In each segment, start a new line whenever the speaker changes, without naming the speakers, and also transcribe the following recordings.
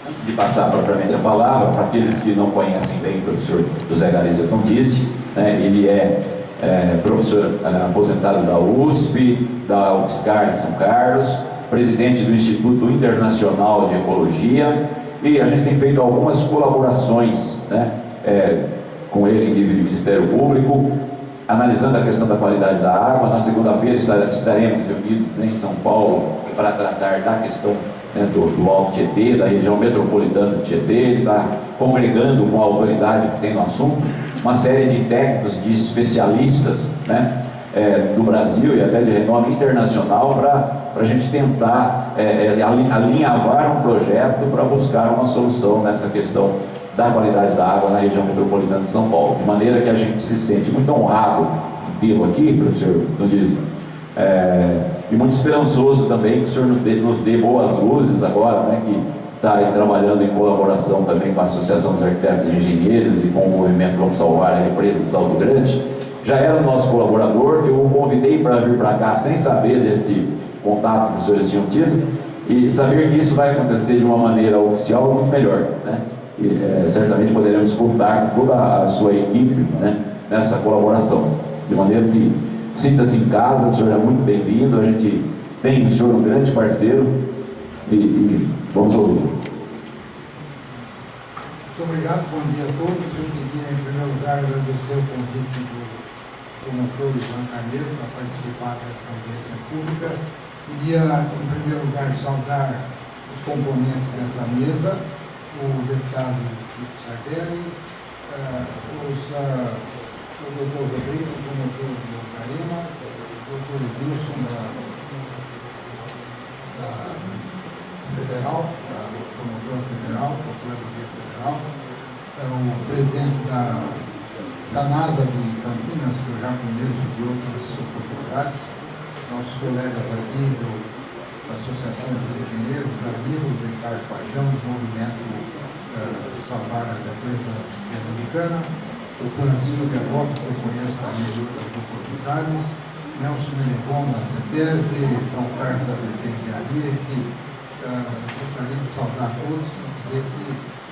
Antes de passar propriamente a palavra, para aqueles que não conhecem bem o professor José Galiza Tondice, né, ele é professor aposentado da USP, da UFSCar em São Carlos, presidente do Instituto Internacional de Ecologia, e a gente tem feito algumas colaborações, né, com ele em nível de Ministério Público, analisando a questão da qualidade da água. Na segunda-feira estaremos reunidos, né, em São Paulo para tratar da questão, né, do Alto Tietê, da região metropolitana do Tietê. Ele está congregando com a autoridade que tem no assunto uma série de técnicos, de especialistas, né, do Brasil e até de renome internacional, para a gente tentar alinhavar um projeto para buscar uma solução nessa questão da qualidade da água na região metropolitana de São Paulo, de maneira que a gente se sente muito honrado de tê-lo aqui, professor Tondice, e muito esperançoso também que o senhor nos dê boas luzes agora, né, que está aí trabalhando em colaboração também com a Associação dos Arquitetos e Engenheiros e com o movimento Vamos Salvar a Represa de Salto Grande. Já era o nosso colaborador, eu o convidei para vir para cá sem saber desse contato que os senhores tinham tido, e saber que isso vai acontecer de uma maneira oficial é muito melhor, né? E, certamente poderemos contar com toda a sua equipe, né, nessa colaboração, de maneira que sinta-se em casa. O senhor é muito bem-vindo, a gente tem o senhor um grande parceiro, e vamos ouvir.
Muito obrigado, bom dia a todos. Eu queria, em primeiro lugar, agradecer o convite do promotor Ivan Carneiro para participar dessa audiência pública. Queria, em primeiro lugar, saudar os componentes dessa mesa, o deputado Chico Sardelli, o doutor Rodrigo, o promotor do Caima, o doutor Edilson da Federal, o promotor federal, o Procuradoria Federal, o presidente da Sanasa de Campinas, que eu já conheço de outras oportunidades, nossos colegas aqui da Associação dos Engenheiros, da Vila, do Ricardo Paixão, do Movimento Salvar a Represa Americana, doutora Silvia Lopes, que eu conheço também de outras oportunidades, Nelson Menegon, da CETESB, João Carlos da Engenharia, que gostaria de saudar todos e dizer que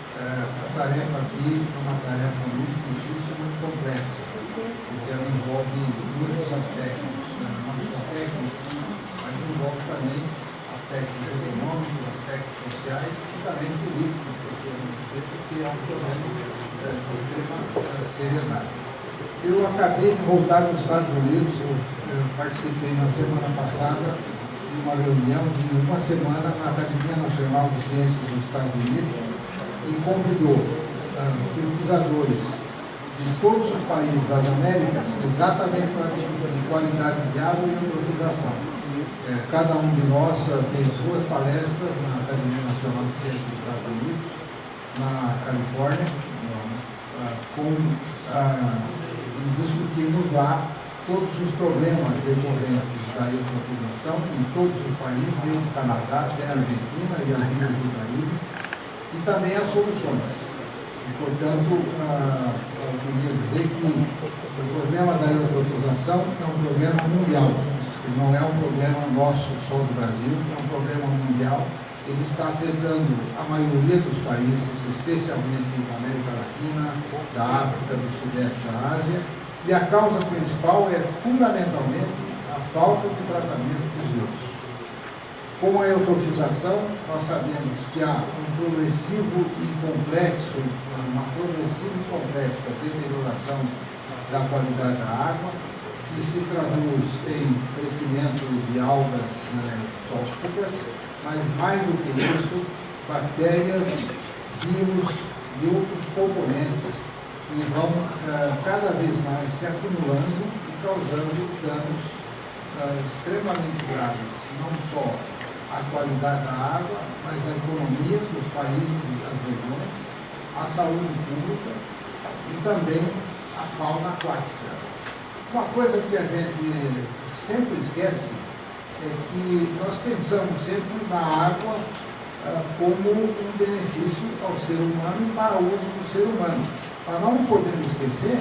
a tarefa aqui é uma tarefa muito difícil e muito complexa, porque ela envolve muitos aspectos, não só técnicos, mas envolve também aspectos econômicos, aspectos sociais e também políticos, porque é um problema de extrema seriedade. Eu acabei de voltar dos Estados Unidos, eu participei na semana passada de uma reunião de uma semana na Academia Nacional de Ciências dos Estados Unidos e convidou pesquisadores de todos os países das Américas exatamente para discutir qualidade de água e eutrofização. Cada um de nós fez 2 palestras na Academia Nacional de Ciências dos Estados Unidos, na Califórnia, e discutimos lá todos os problemas decorrentes da eutrofização em todos os países, desde o Canadá até a Argentina e as ilhas do Caribe, e também as soluções. E, portanto, eu queria dizer que o problema da eutrofização é um problema mundial, não é um problema nosso só do Brasil, é um problema mundial. Ele está afetando a maioria dos países, especialmente da América Latina, da África, do Sudeste da Ásia, e a causa principal é, fundamentalmente, a falta de tratamento de esgotos. Com a eutrofização, nós sabemos que há uma progressiva e complexa deterioração da qualidade da água, que se traduz em crescimento de algas tóxicas, mas mais do que isso, bactérias, vírus e outros componentes que vão cada vez mais se acumulando e causando danos extremamente graves, não só à qualidade da água, mas à economia dos países e das regiões, à saúde pública e também à fauna aquática. Uma coisa que a gente sempre esquece é que nós pensamos sempre na água como um benefício ao ser humano e para o uso do ser humano. Mas não podemos esquecer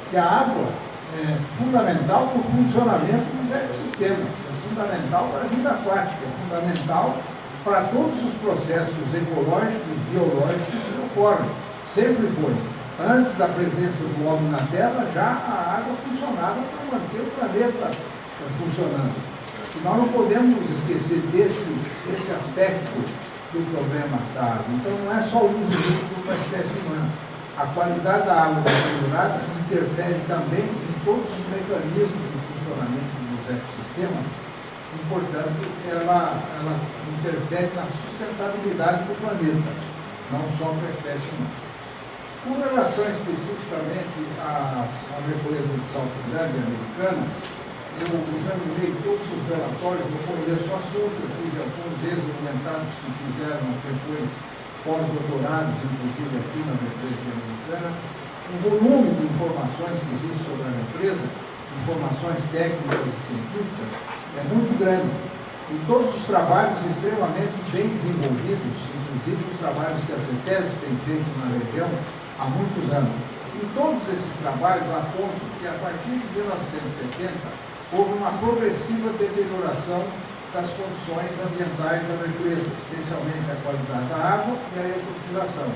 que a água é fundamental para o funcionamento dos ecossistemas, é fundamental para a vida aquática, é fundamental para todos os processos ecológicos, biológicos que ocorrem. Sempre foi. Antes da presença do homem na Terra, já a água funcionava para manter o planeta funcionando. E nós não podemos nos esquecer desse aspecto do problema da água. Então, não é só o uso líquido para a espécie humana. A qualidade da água deteriorada interfere também em todos os mecanismos de funcionamento dos ecossistemas e, portanto, ela interfere na sustentabilidade do planeta, não só para a espécie humana. Com relação especificamente à represa de Salto Grande americana, eu examinei todos os relatórios, eu conheço o assunto, eu tive alguns ex-documentados que fizeram depois pós-doutorados, inclusive aqui na represa americana. O volume de informações que existe sobre a represa, informações técnicas e científicas, é muito grande. E todos os trabalhos extremamente bem desenvolvidos, inclusive os trabalhos que a CETESB tem feito na região há muitos anos. E todos esses trabalhos apontam que, a partir de 1970, houve uma progressiva deterioração das condições ambientais da represa, especialmente a qualidade da água e a eutrofização,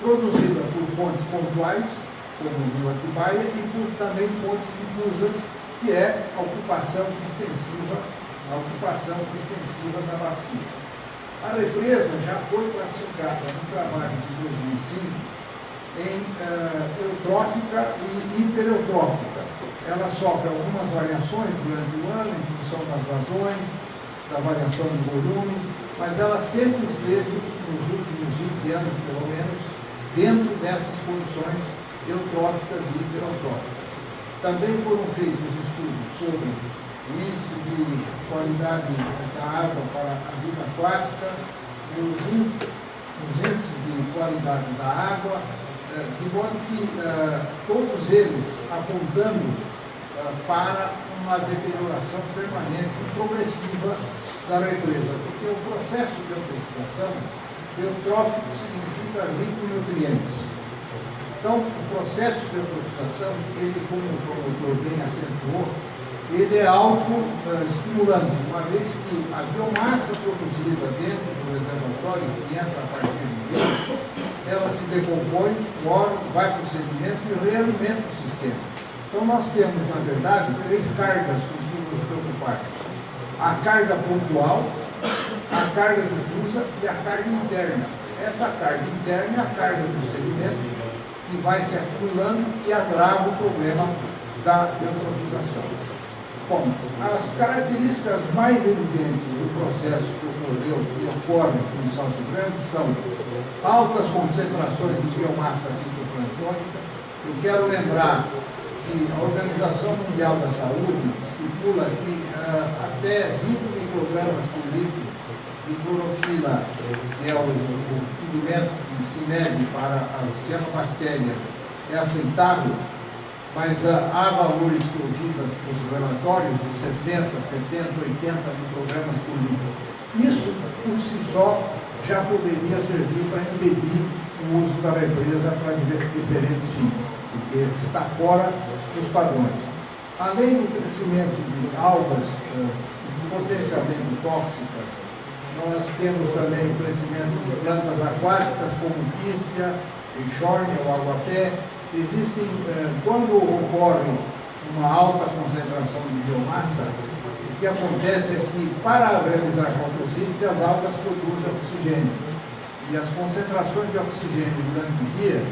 produzida por fontes pontuais, como o rio Atibaia, e por também fontes difusas, que é a ocupação extensiva da bacia. A represa já foi classificada no trabalho de 2005 em eutrófica e hipereutrófica. Ela sofre algumas variações durante o ano em função das vazões, da variação do volume, mas ela sempre esteve, nos últimos 20 anos pelo menos, dentro dessas condições eutróficas e hipereutróficas. Também foram feitos estudos sobre o índice de qualidade da água para a vida aquática, os índices de qualidade da água, de modo que todos eles apontando para uma deterioração permanente e progressiva da represa, porque o processo de eutrofização, eutrófico significa rico em nutrientes. Então, o processo de eutrofização, ele, como o promotor bem acentuou, ele é autoestimulante, uma vez que a biomassa produzida dentro do reservatório, que entra a partir do rio, ela se decompõe, o órgão vai para o sedimento e realimenta o sistema. Então, nós temos, na verdade, 3 cargas com que nos preocupamos. A carga pontual, a carga difusa e a carga interna. Essa carga interna é a carga do sedimento, que vai se acumulando e agrava o problema da eutrofização. Bom, as características mais evidentes do processo que ocorreu e ocorre em Salto Grande são altas concentrações de biomassa fitoplantônica. Eu quero lembrar que a Organização Mundial da Saúde estipula que até 20 microgramas por litro de clorofila, que é o pigmento que se mede para as cianobactérias, é aceitável, mas há valores que ouvidos nos relatórios de 60, 70, 80 microgramas por litro. Isso, por si só, já poderia servir para impedir o uso da represa para diferentes fins, porque está fora dos padrões. Além do crescimento de algas potencialmente tóxicas, nós temos também o crescimento de plantas aquáticas como pístia, eixórnia ou aguapé. Existem, quando ocorre uma alta concentração de biomassa, o que acontece é que, para realizar fotossíntese, as algas produzem oxigênio. E as concentrações de oxigênio durante o dia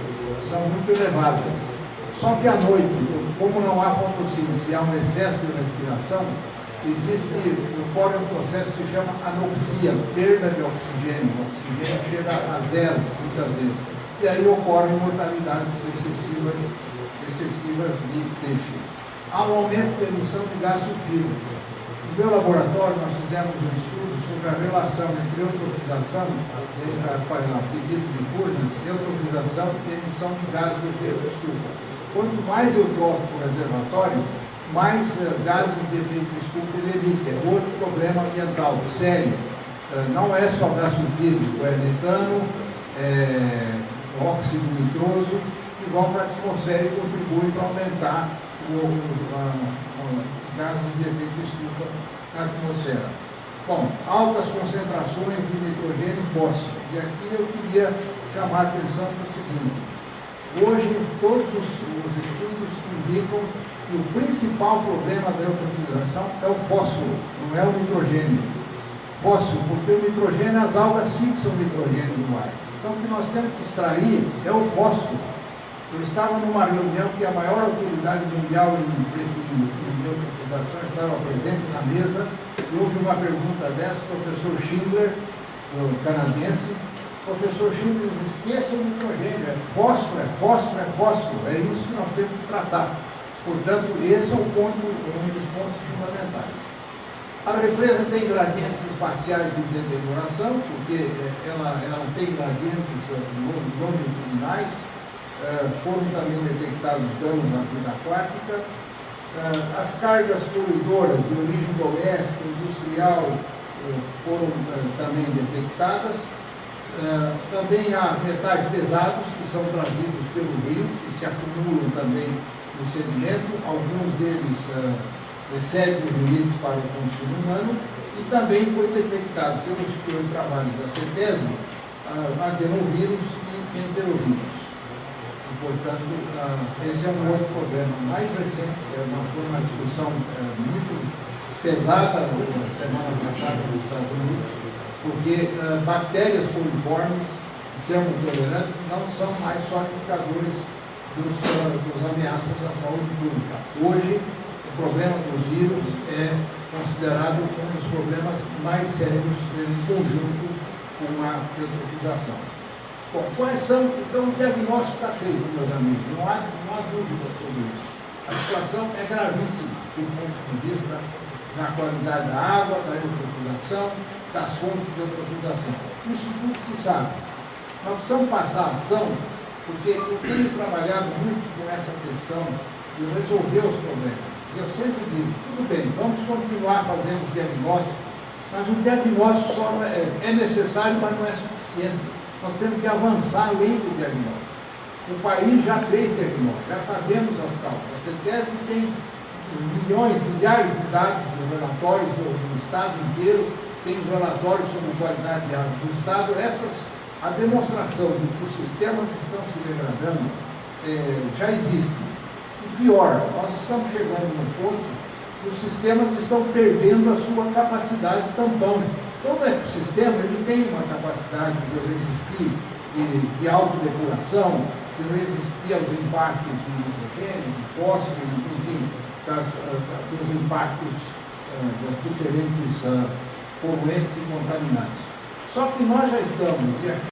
são muito elevadas. Só que à noite, como não há fotossíntese e há um excesso de respiração, ocorre um processo que se chama anoxia, perda de oxigênio. O oxigênio chega a zero, muitas vezes. E aí ocorrem mortalidades excessivas de peixe. Há um aumento de emissão de gás sulfídrico. No meu laboratório, nós fizemos um estudo sobre a relação entre eutrofização, pedido de Furnas, eutrofização e emissão de gases de efeito estufa. Quanto mais eutrófico o reservatório, mais gases de efeito estufa ele emite. É outro problema ambiental sério. Não é só gás sulfídrico, é metano, óxido nitroso, que vão para a atmosfera e contribuem para aumentar gases de efeito estufa na atmosfera. Bom, altas concentrações de nitrogênio e fósforo. E aqui eu queria chamar a atenção para o seguinte: hoje todos os estudos indicam que o principal problema da eutrofização é o fósforo, não é o nitrogênio. Fósforo, porque o nitrogênio, as algas fixam o nitrogênio no ar. Então o que nós temos que extrair é o fósforo. Eu estava numa reunião que a maior autoridade mundial em eutrofização estava presente na mesa, e houve uma pergunta dessa, o professor Schindler, canadense. Professor Schindler, esqueça o nitrogênio, é fósforo, é fósforo, é fósforo, é isso que nós temos que tratar. Portanto, esse é um dos pontos fundamentais. A represa tem gradientes espaciais de deterioração, porque ela tem gradientes longitudinais. Foram também detectados danos na vida aquática. As cargas poluidoras de origem doméstica, industrial, foram também detectadas. Também há metais pesados que são trazidos pelo rio, que se acumulam também no sedimento, alguns deles excedem os limites para o consumo humano, e também foi detectado pelos trabalhos da CETESB adenovírus e enterovírus. Portanto, esse é um outro problema mais recente, foi uma discussão muito pesada na semana passada nos Estados Unidos, porque bactérias coliformes, termotolerantes, não são mais só indicadores dos ameaças à saúde pública. Hoje, o problema dos vírus é considerado um dos problemas mais sérios em conjunto com a eutrofização. Bom, quais são, então o diagnóstico está feito, meus amigos, não há dúvida sobre isso. A situação é gravíssima do ponto de vista da qualidade da água, da eutrofização, das fontes de eutrofização. Isso tudo se sabe. Nós precisamos passar a ação, porque eu tenho trabalhado muito com essa questão de resolver os problemas. E eu sempre digo, tudo bem, vamos continuar fazendo os diagnósticos, mas o diagnóstico só é necessário, mas não é suficiente. Nós temos que avançar além do diagnóstico. O país já fez diagnóstico, já sabemos as causas. A CETESB tem milhares de dados de relatórios do Estado inteiro, tem relatórios sobre a qualidade de água do Estado. A demonstração de que os sistemas estão se degradando já existe. E pior, nós estamos chegando num ponto que os sistemas estão perdendo a sua capacidade tampão. Todo ecossistema ele tem uma capacidade de resistir de autodepuração, de resistir aos impactos de nitrogênio, de fósforo, enfim, dos impactos das diferentes poluentes e contaminantes. Só que nós já estamos,